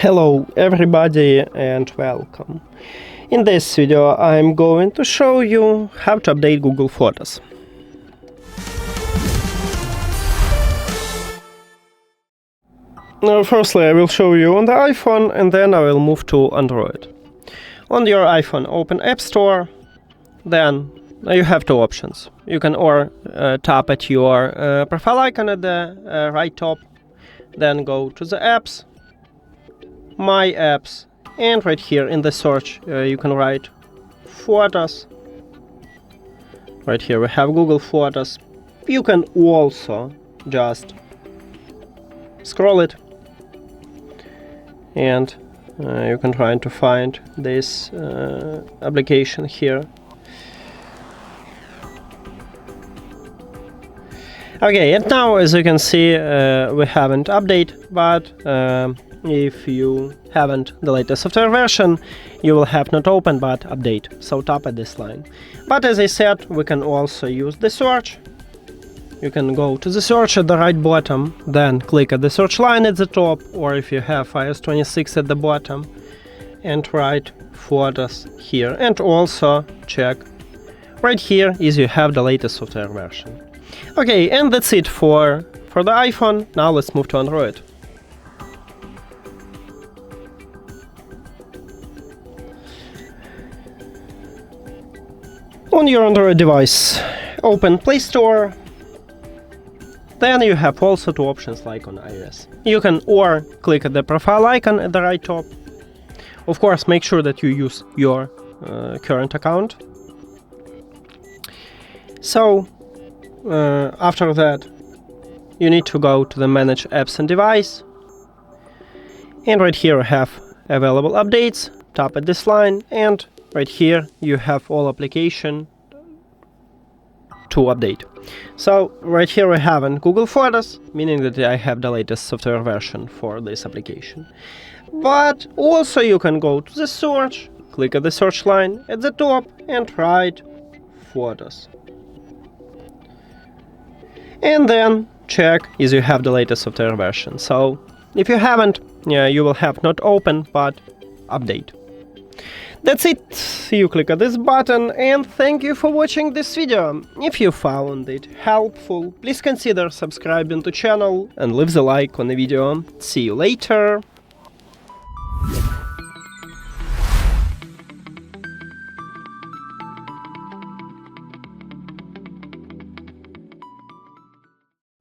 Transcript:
Hello everybody and welcome. In this video I'm going to show you how to update Google Photos. Now, firstly I will show you on the iPhone and then I will move to Android. On your iPhone open App Store, then you have two options. You can tap at your profile icon at the right top, then go to the apps, My Apps, and right here in the search you can write Photos. Right here we have Google Photos. You can also just scroll it and you can try to find this application here. Okay, and now as you can see we haven't updated, but if you haven't the latest software version, you will have not open but update, so tap at this line. But as I said, we can also use the search. You can go to the search at the right bottom, then click at the search line at the top, or if you have iOS 26 at the bottom, and write Photos here, and also check right here is you have the latest software version. Okay, and that's it for the iPhone. Now let's move to Android. On your Android device, open Play Store. Then you have also two options like on iOS. You can click at the profile icon at the right top. Of course, make sure that you use your current account. So, after that, you need to go to the Manage Apps and Device. And right here you have available updates. Tap at this line, and right here you have all application to update. So right here I have in Google Photos, meaning that I have the latest software version for this application. But also you can go to the search, click at the search line at the top and write Photos. And then check if you have the latest software version. So if you haven't, you will have not open but update. That's it. You click at this button, and thank you for watching this video. If you found it helpful, please consider subscribing to channel and leave the like on the video. See you later.